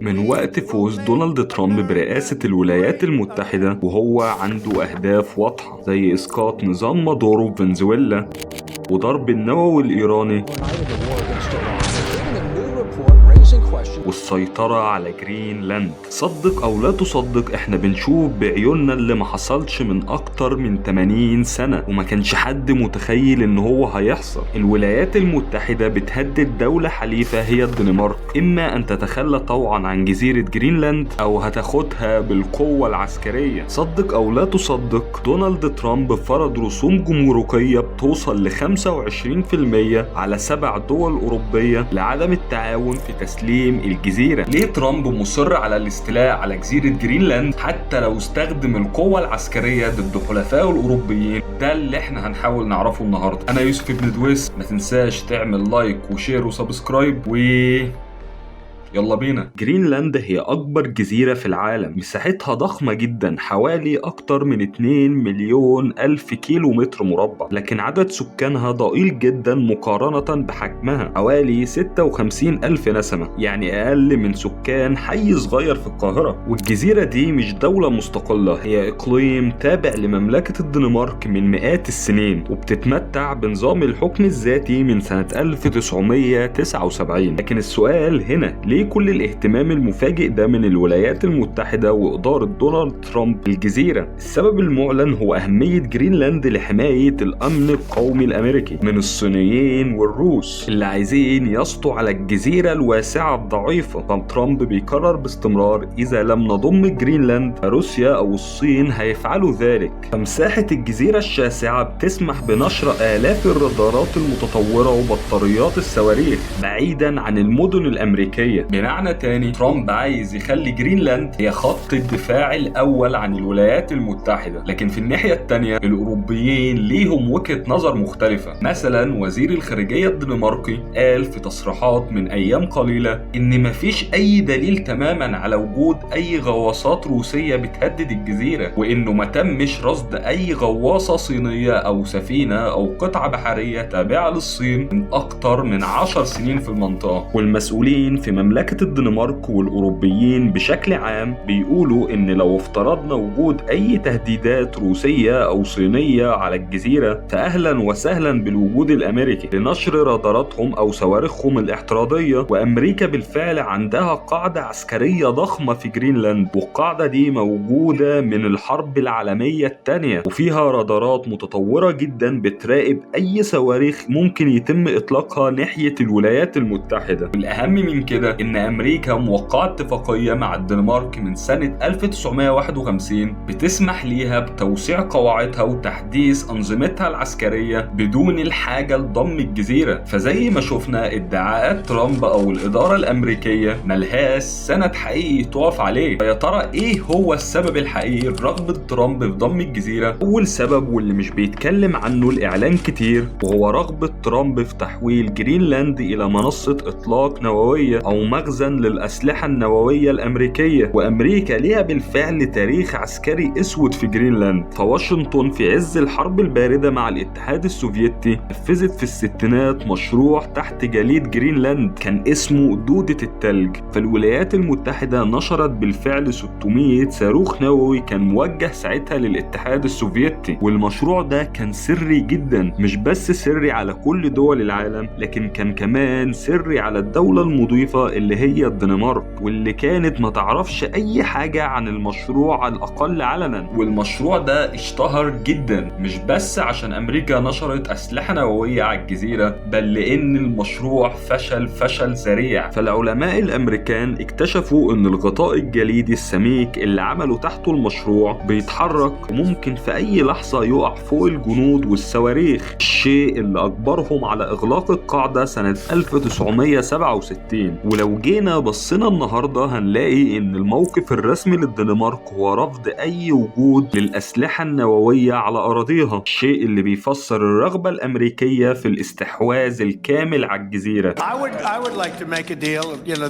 من وقت فوز دونالد ترامب برئاسة الولايات المتحدة وهو عنده أهداف واضحة زي إسقاط نظام مادورو في فنزويلا وضرب النووي الإيراني والسيطرة على جرينلاند. صدق أو لا تصدق، احنا بنشوف بعيوننا اللي ما حصلش من أكتر من 80 سنة وما كانش حد متخيل إن هو هيحصل. الولايات المتحدة بتهدد دولة حليفة هي الدنمارك، إما أن تتخلى طوعا عن جزيرة جرينلاند أو هتاخدها بالقوة العسكرية. صدق أو لا تصدق، دونالد ترامب فرض رسوم جمركية بتوصل ل 25% على 7 دول أوروبية لعدم التعاون في تسليم الجزيرة. ليه ترامب مصر على الاستيلاء على جزيرة جرينلاند حتى لو استخدم القوة العسكرية ضد حلفائه الأوروبيين؟ ده اللي احنا هنحاول نعرفه النهاردة. أنا يوسف ابن دويس، ما تنساش تعمل لايك وشير وسبسكرايب يلا بينا. جرينلاند هي أكبر جزيرة في العالم، مساحتها ضخمة جدا، حوالي أكتر من 2 مليون ألف كيلو متر مربع، لكن عدد سكانها ضئيل جدا مقارنة بحجمها، حوالي 56 ألف نسمة، يعني أقل من سكان حي صغير في القاهرة. والجزيرة دي مش دولة مستقلة، هي إقليم تابع لمملكة الدنمارك من مئات السنين، وبتتمتع بنظام الحكم الذاتي من سنة 1979. لكن السؤال هنا، ليه كل الاهتمام المفاجئ ده من الولايات المتحدة وإدارة دونالد ترامب الجزيرة؟ السبب المعلن هو أهمية جرينلاند لحماية الأمن القومي الأمريكي من الصينيين والروس اللي عايزين يسطوا على الجزيرة الواسعة الضعيفة. فترامب بيكرر باستمرار إذا لم نضم جرينلاند روسيا أو الصين هيفعلوا ذلك. فمساحة الجزيرة الشاسعة بتسمح بنشر آلاف الرادارات المتطورة وبطاريات الصواريخ بعيدا عن المدن الأمريكية. بمعنى تاني، ترامب عايز يخلي جرينلاند هي خط الدفاع الأول عن الولايات المتحدة. لكن في الناحية التانية الأوروبيين ليهم وجهة نظر مختلفة. مثلا وزير الخارجية الدنماركي قال في تصريحات من أيام قليلة إن مفيش أي دليل تماما على وجود أي غواصات روسية بتهدد الجزيرة، وإنه ما تمش رصد أي غواصة صينية أو سفينة أو قطعة بحرية تابعة للصين من أكتر من 10 سنين في المنطقة. والمسؤولين في مملكة الدنمارك والأوروبيين بشكل عام بيقولوا إن لو افترضنا وجود أي تهديدات روسية أو صينية على الجزيرة فأهلا وسهلا بالوجود الأمريكي لنشر راداراتهم أو صواريخهم الاحتراضية. وأمريكا بالفعل عندها قاعدة عسكرية ضخمة في جرينلاند، والقاعدة دي موجودة من الحرب العالمية الثانية، وفيها رادارات متطورة جدا بتراقب أي صواريخ ممكن يتم إطلاقها ناحية الولايات المتحدة. والأهم من كده إن أمريكا موقعة اتفاقية مع الدنمارك من سنة 1951 بتسمح ليها بتوسيع قواعدها وتحديث أنظمتها العسكرية بدون الحاجة لضم الجزيرة. فزي ما شفنا، ادعاءات ترامب أو الإدارة الأمريكية ملهاش سند حقيقي تقف عليه. فيا ترى إيه هو السبب الحقيقي لرغبة ترامب في ضم الجزيرة؟ أول سبب واللي مش بيتكلم عنه الإعلام كتير وهو رغبة ترامب في تحويل جرينلاند إلى منصة إطلاق نووية أو مخزن للأسلحة النووية الأمريكية. وأمريكا ليها بالفعل تاريخ عسكري أسود في جرينلاند. فواشنطن في عز الحرب الباردة مع الاتحاد السوفيتي نفذت في الستينات مشروع تحت جليد جرينلاند كان اسمه دودة التلج. فالولايات المتحدة نشرت بالفعل 600 صاروخ نووي كان موجه ساعتها للاتحاد السوفيتي. والمشروع ده كان سري جدا، مش بس سري على كل دول العالم، لكن كان كمان سري على الدولة المضيفة اللي هي الدنمارك، واللي كانت ما تعرفش أي حاجة عن المشروع على الأقل علنا. والمشروع ده اشتهر جدا مش بس عشان أمريكا نشرت أسلحة نووية على الجزيرة، بل لأن المشروع فشل ذريع. فالعلماء الأمريكان اكتشفوا أن الغطاء الجليدي السميك اللي عملوا تحته المشروع بيتحرك وممكن في أي لحظة يقع فوق الجنود والصواريخ، الشيء اللي أجبرهم على إغلاق القاعدة سنة 1967. ولو جينا بصينا النهاردة هنلاقي ان الموقف الرسمي للدنمارك هو رفض اي وجود للأسلحة النووية على أراضيها، الشيء اللي بيفسر الرغبة الأمريكية في الاستحواذ الكامل على الجزيرة. I would like to make a deal,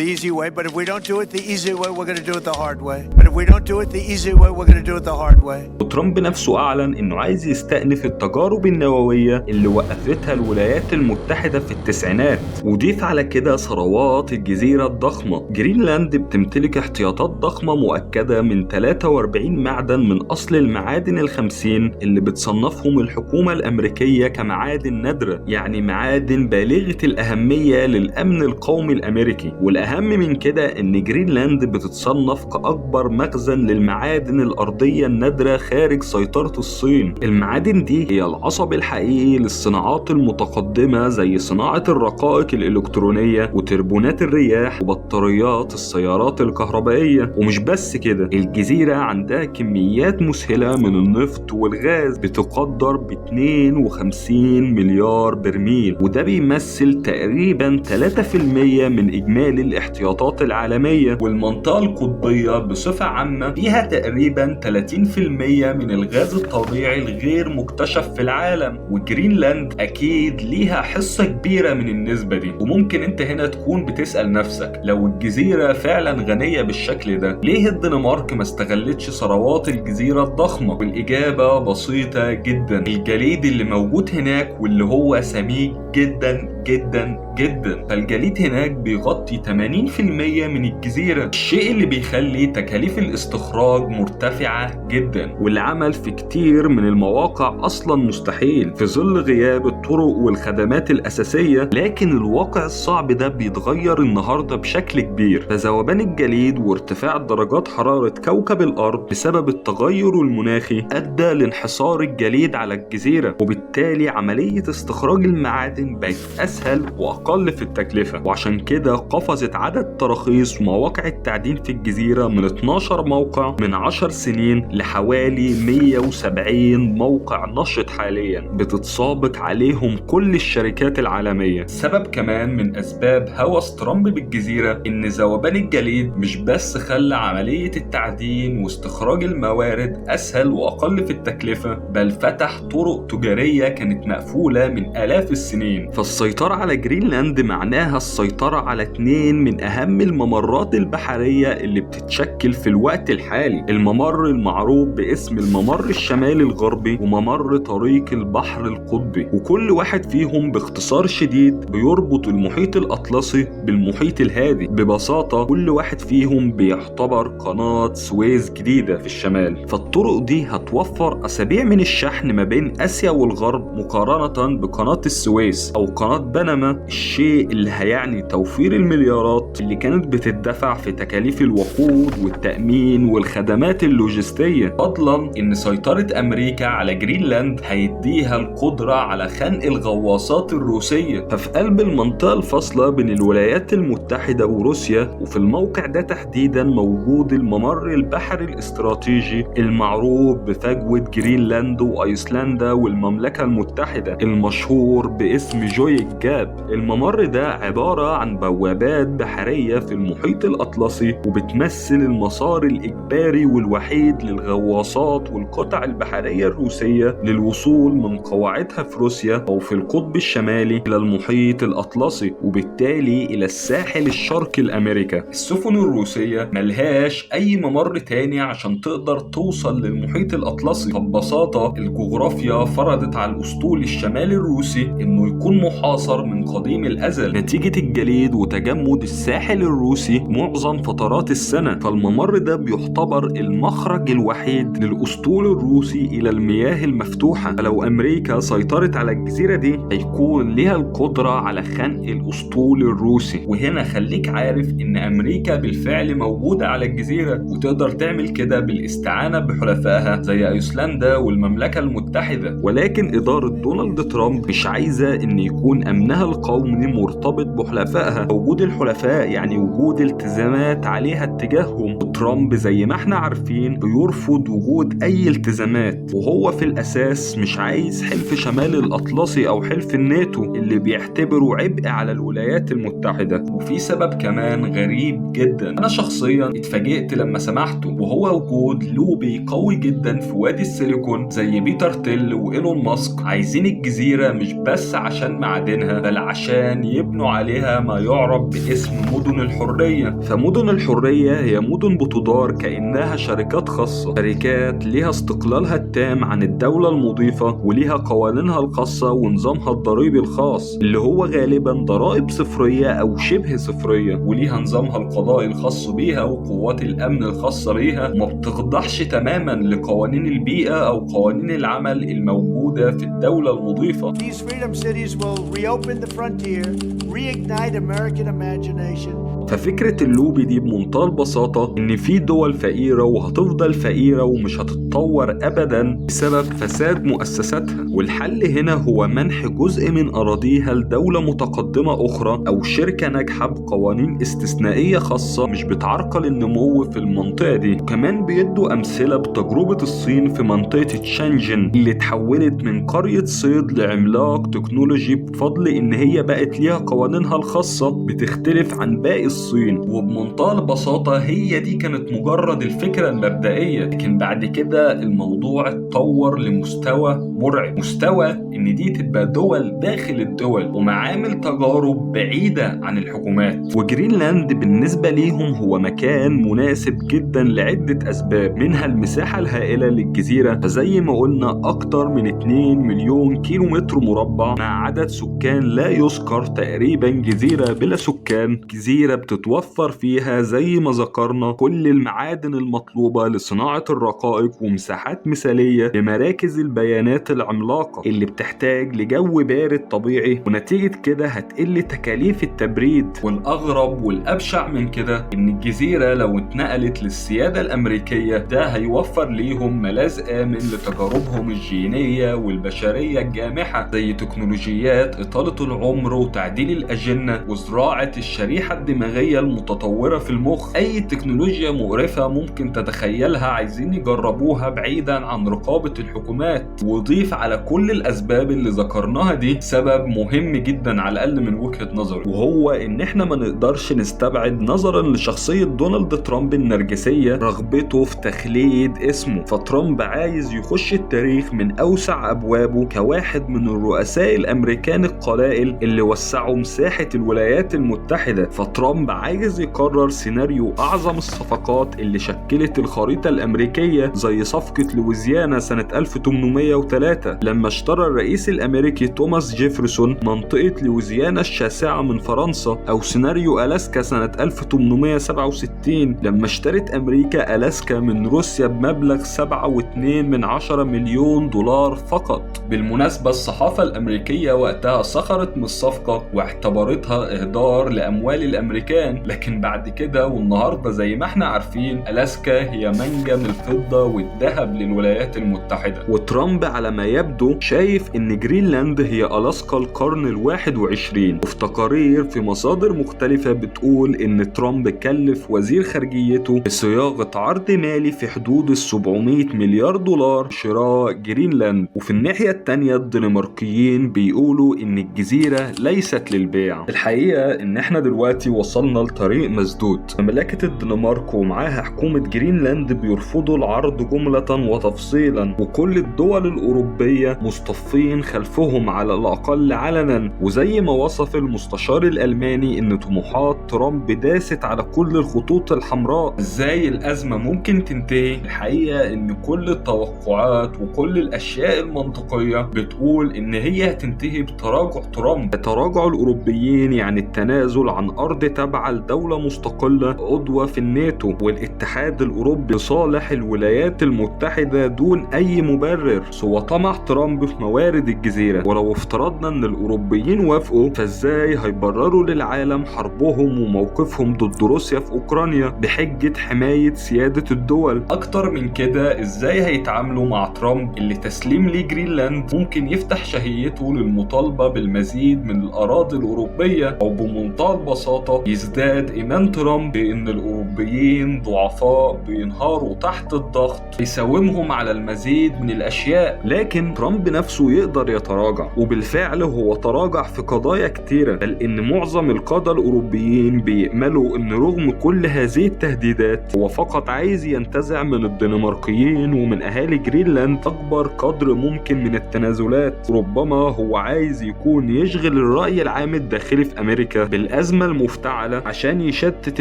the easy way, but if we don't do it the easy way, we're going to do it the hard way. But if we don't do it the easy way, we're going to do it the hard way. وترامب نفسه أعلن إنه عايز يستأنف التجارب النووية اللي وقفتها الولايات المتحدة في التسعينات، وضيف على كده ثروات الجزيرة الجزيرة الضخمة. جرينلاند بتمتلك احتياطات ضخمة مؤكدة من 43 معدن من أصل المعادن ال50 اللي بتصنفهم الحكومة الأمريكية كمعادن نادرة، يعني معادن بالغة الأهمية للأمن القومي الأمريكي. والأهم من كده إن جرينلاند بتتصنف كأكبر مخزن للمعادن الأرضية النادرة خارج سيطرة الصين. المعادن دي هي العصب الحقيقي للصناعات المتقدمة زي صناعة الرقائق الإلكترونية وتربونات الرياح وبطاريات السيارات الكهربائية. ومش بس كده، الجزيرة عندها كميات مسهلة من النفط والغاز بتقدر ب 52 مليار برميل، وده بيمثل تقريبا 3% من إجمالي الاحتياطات العالمية. والمنطقة القطبية بصفة عامة فيها تقريبا 30% من الغاز الطبيعي الغير مكتشف في العالم، وجرينلاند أكيد ليها حصة كبيرة من النسبة دي. وممكن انت هنا تكون بتسأل نفسك، لو الجزيرة فعلا غنية بالشكل ده، ليه الدنمارك ما استغلتش ثروات الجزيرة الضخمة؟ والإجابة بسيطة جدا، الجليد اللي موجود هناك واللي هو سميك جدا جدا جدا، فالجليد هناك بيغطي 80% من الجزيرة، الشيء اللي بيخلي تكاليف الاستخراج مرتفعة جدا، والعمل في كتير من المواقع أصلا مستحيل في ظل غياب الطرق والخدمات الأساسية. لكن الواقع الصعب ده بيتغير النهاردة بشكل كبير، فذوبان الجليد وارتفاع درجات حرارة كوكب الأرض بسبب التغير المناخي أدى لانحصار الجليد على الجزيرة، وبالتالي عملية استخراج المعادن بقت أسهل وأقل في التكلفة. وعشان كده قفزت عدد تراخيص مواقع التعدين في الجزيرة من 12 موقع من 10 سنين لحوالي 170 موقع نشط حاليا بتتسابق عليهم كل الشركات العالمية. سبب كمان من أسباب هوس ترامب بالجزيرة إن ذوبان الجليد مش بس خلى عملية التعدين واستخراج الموارد أسهل وأقل في التكلفة، بل فتح طرق تجارية كانت مقفولة من آلاف السنين. فالسيطرة على جرينلاند معناها السيطرة على 2 من أهم الممرات البحرية اللي بتتشكل في الوقت الحالي، الممر المعروف باسم الممر الشمالي الغربي وممر طريق البحر القطبي، وكل واحد فيهم باختصار شديد بيربط المحيط الأطلسي بالمحيط الهادي. ببساطة كل واحد فيهم بيعتبر قناة سويس جديدة في الشمال، فالطرق دي هتوفر أسابيع من الشحن ما بين آسيا والغرب مقارنة بقناة السويس أو قناة بنما، الشيء اللي هيعني توفير المليارات اللي كانت بتدفع في تكاليف الوقود والتأمين والخدمات اللوجستية. فضلا إن سيطرة أمريكا على جرينلاند هيديها القدرة على خنق الغواصات الروسية. ففي قلب المنطقة الفاصلة بين الولايات المتحدة وروسيا، وفي الموقع ده تحديدا موجود الممر البحري الاستراتيجي المعروف بفجوة جرينلاند وأيسلندا والمملكة المتحدة المشهور باسم جويك جاب. الممر ده عبارة عن بوابات بحرية في المحيط الأطلسي، وبتمثل المسار الإجباري والوحيد للغواصات والقطع البحرية الروسية للوصول من قواعدها في روسيا أو في القطب الشمالي إلى المحيط الأطلسي، وبالتالي إلى الساحل الشرقي الأمريكا. السفن الروسية ملهاش أي ممر تاني عشان تقدر توصل للمحيط الأطلسي، فببساطة الجغرافيا فرضت على الأسطول الشمالي الروسي إنه يكون محاصر من قديم الأزل نتيجة الجليد وتجمد الساحل الروسي معظم فترات السنة. فالممر ده بيعتبر المخرج الوحيد للأسطول الروسي إلى المياه المفتوحة، فلو أمريكا سيطرت على الجزيرة دي هيكون لها القدرة على خنق الأسطول الروسي. وهنا خليك عارف إن أمريكا بالفعل موجودة على الجزيرة، وتقدر تعمل كده بالاستعانة بحلفائها زي أيسلندا والمملكة المتحدة. ولكن إدارة دونالد ترامب مش عايزة إن يكون أمنها القومي مرتبط بحلفائها. وجود الحلفاء يعني وجود التزامات عليها اتجاههم، وترامب زي ما احنا عارفين بيرفض وجود أي التزامات، وهو في الأساس مش عايز حلف شمال الأطلسي أو حلف الناتو اللي بيعتبره عبء على الولايات المتحدة. وفي سبب كمان غريب جدا أنا شخصيا اتفاجئت لما سمعته، وهو وجود لوبي قوي جدا في وادي السيليكون زي بيتر تيل وإيلون ماسك عايزين الجزيرة مش بس عشان معادنها، بل عشان يبنوا عليها ما يعرف باسم مدن الحرية. فمدن الحرية هي مدن بتدار كأنها شركات خاصة، شركات ليها استقلالها التام عن الدولة المضيفة وليها قوانينها الخاصة ونظامها الضريبي الخاص اللي هو غالبا ضرائب صفرية أو شبه صفرية، وليها نظامها القضائي الخاص بيها وقوات الأمن الخاصة بيها، ما بتخضعش تماما لقوانين البيئة أو قوانين العمل الموجودة في الدولة المضيفة. These freedom cities will reopen the frontier, reignite American imagination. ففكرة اللوبي دي بمنتهى البساطة إن في دول فقيرة وهتفضل فقيرة ومش هتتطور أبدا بسبب فساد مؤسساتها، والحل هنا هو منح جزء من أراضيها لدولة متقدمة أخرى أو شركة ناجحة بقوانين استثنائية خاصة مش بتعرقل النمو في المنطقة دي. وكمان بيدوا أمثلة بتجربة الصين في منطقة تشانجن اللي اتحولت من قرية صيد لعملاق تكنولوجي بفضل إن هي بقت ليها قوانينها الخاصة بتختلف عن باقي الصين. وبمنتهى البساطة هي دي كانت مجرد الفكرة المبدئية، لكن بعد كده الموضوع اتطور لمستوى مرعب، مستوى إن دي تبقى دول داخل الدول ومعامل تجارب بعيدة عن الحكومات. وجرينلاند بالنسبة ليهم هو مكان مناسب جدا لعدة أسباب، منها المساحة الهائلة للجزيرة، فزي ما قلنا أكتر من 2 مليون كيلومتر مربع مع عدد سكان لا يذكر، تقريبا جزيرة بلا سكان، جزيرة بتتوفر فيها زي ما ذكرنا كل المعادن المطلوبة لصناعة الرقائق ومساحات مثالية لمراكز البيانات العملاقة اللي بتحتاج لجو بارد طبيعي، ونتيجة كده هتقل تكاليف التبريد. والأغرب والأبشع من كده إن الجزيرة لو اتنقلت للسيادة الأمريكية ده هيوفر ليهم ملاذ آمن لتجاربهم الجينية والبشرية الجامحة زي تكنولوجيات إطالة العمر وتعديل الأجنة وزراعة الشريحة الدماغية المتطورة في المخ. أي تكنولوجيا مقرفة ممكن تتخيلها عايزين يجربوها بعيدا عن رقابة الحكومات. وضيف على كل الأسباب اللي ذكرناها دي سبب مهم جدا على الأقل من وجهة نظري، وهو إن إحنا ما نقدرش نستبعد نظرا لشخصية دونالد ترامب النرجسية رغبته في تخليد اسمه. فترامب عايز يخش التاريخ من أوسع أبوابه كواحد من الرؤساء الأمريكان القلائل اللي وسعوا مساحة الولايات المتحدة. فترامب عايز يكرر سيناريو أعظم الصفقات اللي شكلت الخريطة الأمريكية زي صفقة لويزيانا سنة 1803 لما اشترى الرئيس الأمريكي توماس جيفرسون منطقة لويزيانا الشاسعة من فرنسا، أو سيناريو ألاسكا سنة 1867 لما اشترت أمريكا ألاسكا من روسيا بمبلغ 7.2 مليون دولار فقط. بالمناسبة الصحافة الأمريكية وقتها سخرت من الصفقة واعتبرتها إهدار لأموال الأمريكان، لكن بعد كده والنهاردة زي ما احنا عارفين ألاسكا هي منجم الفضة والذهب للولايات المتحدة. وترامب على ما يبدو شايف إن جرينلاند هي ألاسكا القرن ال21، وفي تقارير في مصادر مختلفة بتقول إن ترامب كلف وزير خارجيته بصياغة عرض مالي في حدود 700 مليار دولار شراء جرينلاند. وفي الناحية التانية الدنماركيين بيقولوا إن الجزيرة ليست للبيع. الحقيقة إن احنا دلوقتي وصلنا لطريق مسدود. مملكة الدنمارك ومعاها حكومة جرينلاند بيرفضوا العرض جملة وتفصيلا، وكل الدول الأوروبية مصطفين خلفهم على الأقل علنا. وزي ما وصف المستشار الألماني إن طموحات ترامب داست على كل الخطوط الحمراء. إزاي الأزمة ممكن تنتهي؟ الحقيقة إن كل التوقعات وكل الأشياء المنطقية بتقول إن هي هتنتهي بتراجع ترامب. تراجع الأوروبيين يعني التنازل عن أرض تابعة لدولة مستقلة عضوة في الناتو والاتحاد الأوروبي لصالح الولايات المتحدة دون أي مبرر سوى طمع ترامب في موارد الجزيرة. ولو افترضنا إن الأوروبيين وافقوا، فإزاي هيبرروا للعالم حربهم وموقفهم ضد روسيا في أوكرانيا بحجة حماية سيادة الدول؟ أكتر من كده إزاي هيتعاملوا مع ترامب اللي تسليم ليه جرينلاند ممكن يفتح شهيته للمطالبة بالمزيد من الأراضي الأوروبية، أو بمنتهى البساطة بيزداد إيمان ترامب بأن الأوروبيين ضعفاء بينهاروا تحت الضغط يساومهم على المزيد من الأشياء. لكن ترامب نفسه يقدر يتراجع، وبالفعل هو تراجع في قضايا كتيرة، بل إن معظم القادة الأوروبيين بيأملوا إن رغم كل هذه التهديدات هو فقط عايز ينتزع من الدنماركيين ومن أهالي جرينلاند أكبر قدر ممكن من التنازلات. ربما هو عايز يكون يشغل الرأي العام الداخلي في أمريكا بالأزمة المفتعلة عشان يشتت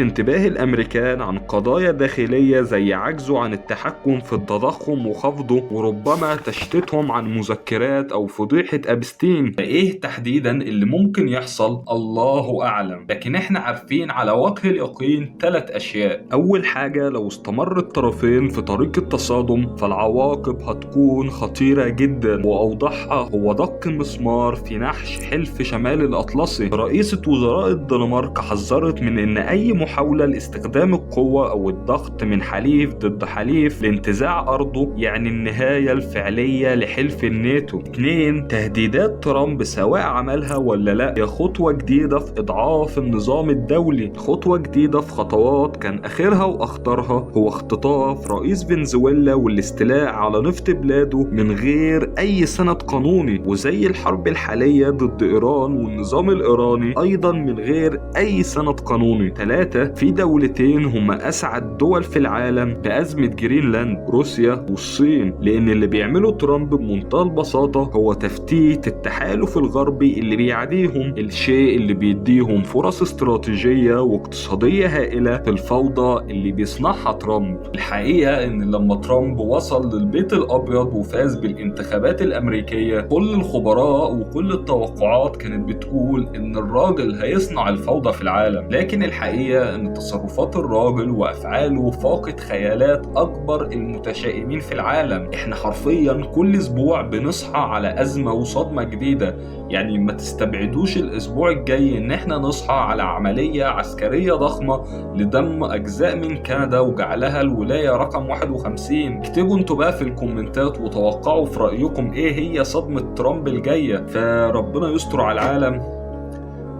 انتباه الأمريكان عن قضايا داخلية زي عجزه عن التحكم في التضخم وخفضه، وربما تشتيتهم عن مذكرات أو فضيحة أبستين. فإيه تحديدا اللي ممكن يحصل؟ الله أعلم، لكن احنا عارفين على وجه اليقين 3 أشياء. أول حاجة، لو استمر الطرفين في طريق التصادم فالعواقب هتكون خطيرة جدا، وأوضحها هو دق مسمار في نحش حلف شمال الأطلسي. رئيسة وزراء الدنمارك حذرت من إن أي محاولة لاستخدام القوة أو الضغط من حليف ضد حليف لانتزاع أرضه يعني النهاية الفعلية لحلف الناتو. 2، تهديدات ترامب سواء عملها ولا لا هي خطوة جديدة في إضعاف النظام الدولي، خطوة جديدة في خطوات كان آخرها وأخطرها هو اختطاف رئيس فنزويلا والاستيلاء على نفط بلاده من غير أي سند قانوني، وزي الحرب الحالية ضد إيران والنظام الإيراني أيضا من غير أي سند قانوني. 3، في دولتين هما أسعد دول في العالم بأزمة جرينلاند، روسيا والصين، لأن اللي بيعمله ترامب بمنتهى البساطة هو تفتيت التحالف الغربي اللي بيعاديهم، الشيء اللي بيديهم فرص استراتيجية واقتصادية هائلة في الفوضى اللي بيصنعها ترامب. الحقيقة إن لما ترامب وصل للبيت الأبيض وفاز بالانتخابات الأمريكية كل الخبراء وكل التوقعات كانت بتقول إن الراجل هيصنع الفوضى في العالم، لكن الحقيقة إن تصرفات الراجل وأفعاله فاقت خيالات أكبر المتشائمين في العالم. إحنا حرفيا كل أسبوع بنصحى على أزمة وصدمة جديدة، يعني ما تستبعدوش الأسبوع الجاي إن إحنا نصحى على عملية عسكرية ضخمة لدم أجزاء من كندا وجعلها الولاية رقم 51. اكتبوا انتوا بقى في الكومنتات وتوقعوا في رأيكم إيه هي صدمة ترامب الجاية. فربنا يستر على العالم،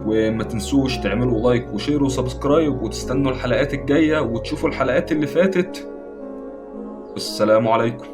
وما تنسوش تعملوا لايك وشير وسبسكرايب وتستنوا الحلقات الجاية وتشوفوا الحلقات اللي فاتت. السلام عليكم.